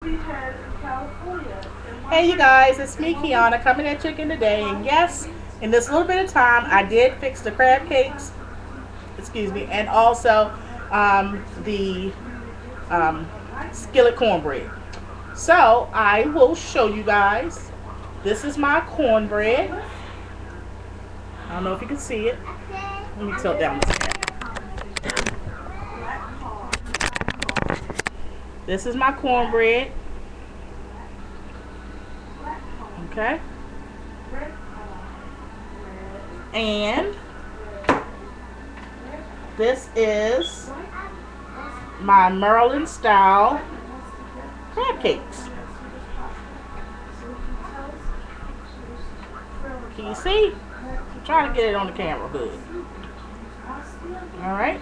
Hey you guys, it's me Kiana coming at you again today, and yes, in this little bit of time I did fix the crab cakes, excuse me, and also the um, skillet cornbread. So I will show you guys. This is my cornbread. I don't know if you can see it. Let me tilt down this camera. This is my cornbread. Okay. And this is my Maryland style crab cakes. Can you see? I'm trying to get it on the camera good. Alright.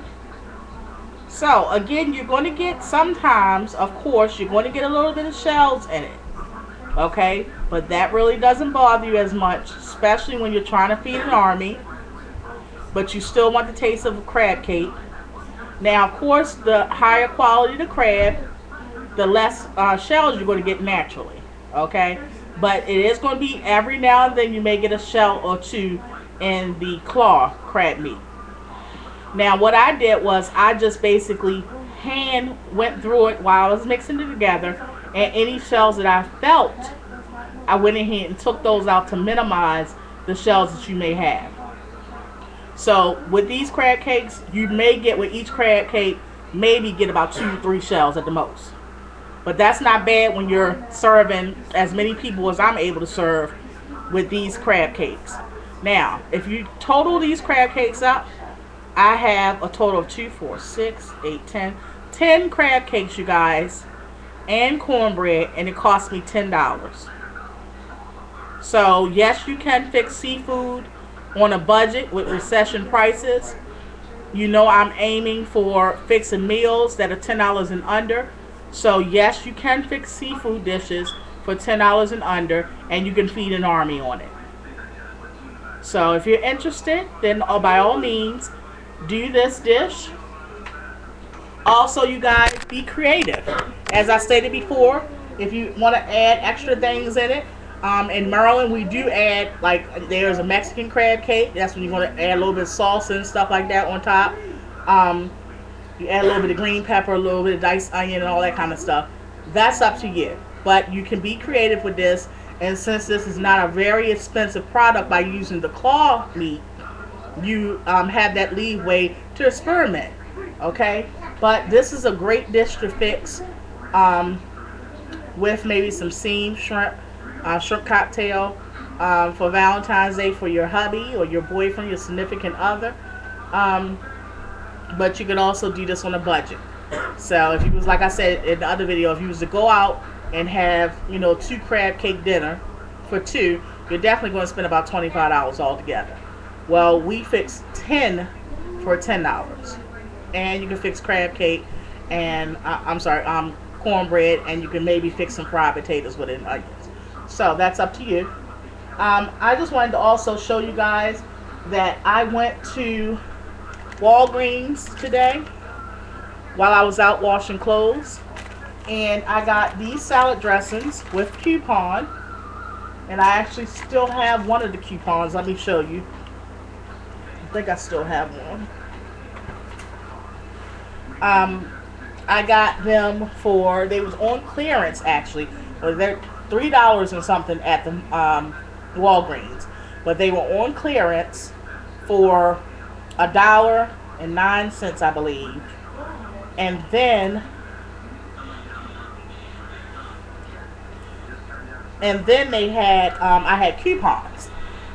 So again, you're going to get sometimes, of course, you're going to get a little bit of shells in it. Okay, but that really doesn't bother you as much, especially when you're trying to feed an army, but you still want the taste of a crab cake. Now, of course, the higher quality the crab, the less shells you're going to get naturally. Okay, but it is going to be every now and then you may get a shell or two in the claw crab meat. Now, what I did was I just basically hand went through it while I was mixing it together, and any shells that I felt, I went ahead and took those out to minimize the shells that you may have. So with these crab cakes, you may get with each crab cake, maybe get about 2-3 shells at the most. But that's not bad when you're serving as many people as I'm able to serve with these crab cakes. Now, if you total these crab cakes up, I have a total of 2, 4, 6, 8, 10 crab cakes, you guys, and cornbread, and it cost me $10. So yes, you can fix seafood on a budget with recession prices. You know I'm aiming for fixing meals that are $10 and under. So yes, you can fix seafood dishes for $10 and under, and you can feed an army on it. So if you're interested, then by all means do this dish. Also, you guys, be creative. As I stated before, if you want to add extra things in it, in Maryland we do add, like, there's a Mexican crab cake. That's when you're going to add a little bit of salsa and stuff like that on top. You add a little bit of green pepper, a little bit of diced onion, and all that kind of stuff. That's up to you. But you can be creative with this, and since this is not a very expensive product by using the claw meat, you have that leeway to experiment. Okay? But this is a great dish to fix with maybe some steamed shrimp, shrimp cocktail for Valentine's Day for your hubby or your boyfriend, your significant other. But you can also do this on a budget. So if you was, like I said in the other video, if you was to go out and have, 2 crab cake dinner for 2, you're definitely going to spend about $25 altogether. Well, we fixed 10 for $10. And you can fix crab cake and cornbread, and you can maybe fix some fried potatoes with it and onions. So that's up to you. I just wanted to also show you guys that I went to Walgreens today while I was out washing clothes, and I got these salad dressings with coupon, and I actually still have one of the coupons. Let me show you. I think I still have one. I got them for, they was on clearance actually. They're $3 and something at the Walgreens, but they were on clearance for $1.09, I believe. And then they had I had coupons,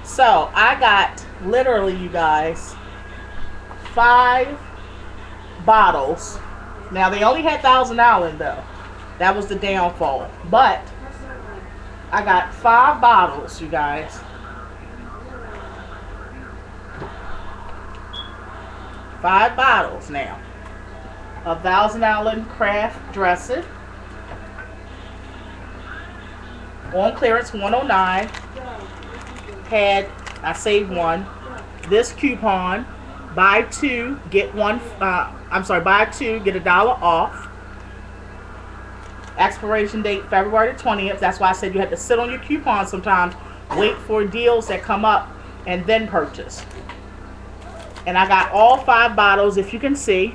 so I got, literally, you guys, 5 bottles. Now they only had Thousand Island though. That was the downfall. But I got 5 bottles, you guys. 5 bottles now of Thousand Island craft dressing on clearance, $109. I saved one. This coupon, buy 2 get 1. Buy 2 get $1 off. Expiration date February the 20th. That's why I said you have to sit on your coupons sometimes, wait for deals that come up, and then purchase. And I got all 5 bottles, if you can see,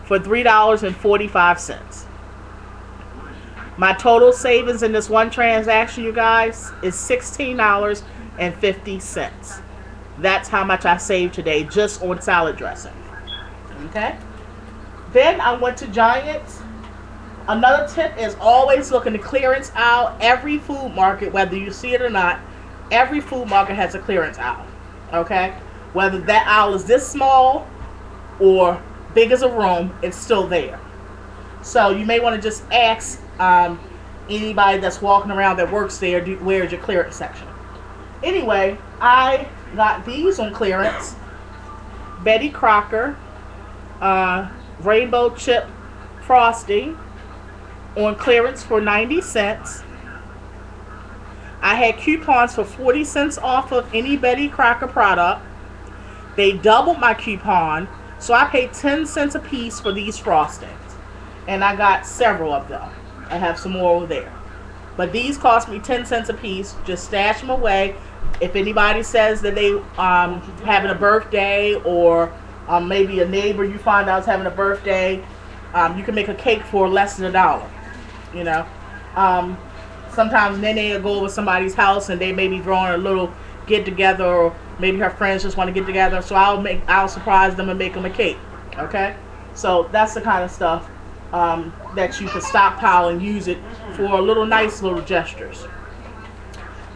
for $3.45. My total savings in this one transaction, you guys, is $16.50. That's how much I saved today just on salad dressing. Okay? Then I went to Giants. Another tip is always look in the clearance aisle. Every food market, whether you see it or not, every food market has a clearance aisle. Okay? Whether that aisle is this small or big as a room, it's still there. So you may want to just ask anybody that's walking around that works there, where's your clearance section? Anyway, I got these on clearance. Betty Crocker Rainbow Chip Frosty on clearance for 90 cents. I had coupons for 40 cents off of any Betty Crocker product. They doubled my coupon, so I paid 10 cents a piece for these frostings. And I got several of them. I have some more over there. But these cost me 10 cents a piece. Just stash them away. If anybody says that they having a birthday, or maybe a neighbor you find out is having a birthday, you can make a cake for less than $1. You know, sometimes Nene will go over somebody's house and they may be throwing a little get together, or maybe her friends just want to get together. So I'll surprise them and make them a cake. Okay, so that's the kind of stuff that you can stockpile and use it for nice little gestures.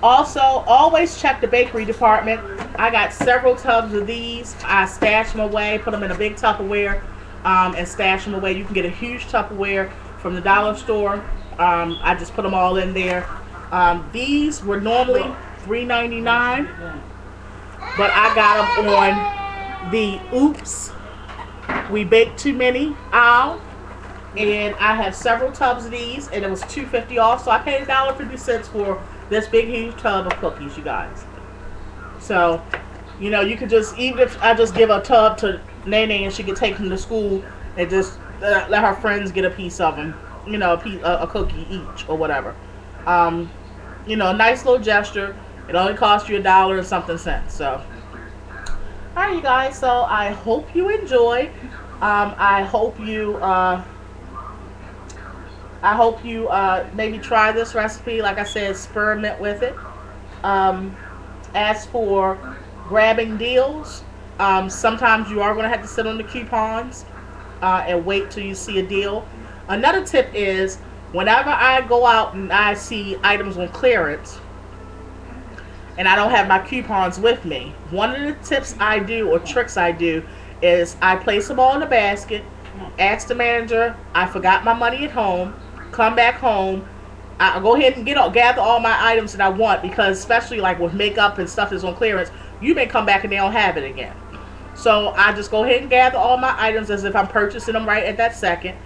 Also, always check the bakery department. I got several tubs of these. I stash them away, put them in a big Tupperware, and stash them away. You can get a huge Tupperware from the dollar store. I just put them all in there. These were normally $3.99, but I got them on the Oops, We Baked Too Many aisle. And I have several tubs of these, and it was $2.50 off. So I paid $1.50 for this big huge tub of cookies, you guys. So, you know, you could just, even if I just give a tub to Nene and she could take them to school and just let her friends get a piece of them, you know, a cookie each or whatever. You know, a nice little gesture. It only costs you $1 and something cents. So, alright, you guys. So I hope you enjoy. I hope you maybe try this recipe. Like I said, experiment with it. As for grabbing deals, sometimes you are going to have to sit on the coupons and wait till you see a deal. Another tip is, whenever I go out and I see items on clearance and I don't have my coupons with me, one of the tips I do, or tricks I do, is I place them all in a basket, ask the manager, I forgot my money at home, come back home, I go ahead and gather all my items that I want, because especially like with makeup and stuff that's on clearance, you may come back and they don't have it again. So I just go ahead and gather all my items as if I'm purchasing them right at that second,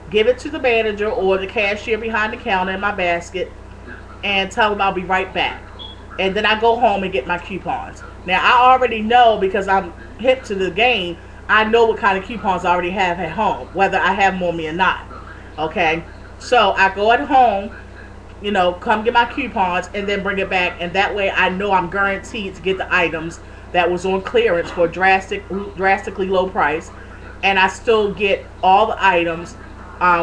give it to the manager or the cashier behind the counter in my basket, and tell them I'll be right back. And then I go home and get my coupons. Now I already know, because I'm hip to the game, I know what kind of coupons I already have at home, whether I have them on me or not. Okay, so I go at home, you know, come get my coupons and then bring it back, and that way I know I'm guaranteed to get the items that was on clearance for a drastically low price, and I still get all the items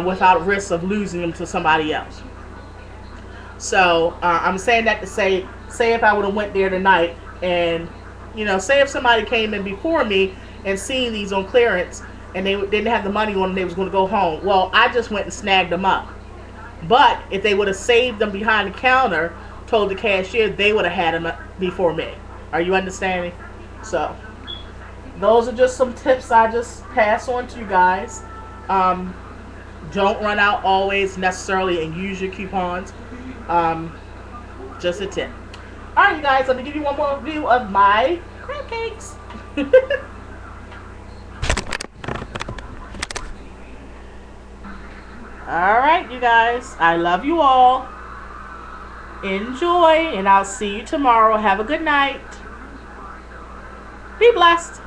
without risk of losing them to somebody else. So I'm saying that to say if I would have went there tonight, and you know, say if somebody came in before me and seen these on clearance and they didn't have the money on them, they was going to go home. Well, I just went and snagged them up. But if they would have saved them behind the counter, told the cashier, they would have had them before me. Are you understanding? So those are just some tips I just pass on to you guys. Don't run out always necessarily and use your coupons. Just a tip. Alright, you guys, let me give you one more review of my crab cakes. Alright, you guys, I love you all. Enjoy, and I'll see you tomorrow. Have a good night. Be blessed.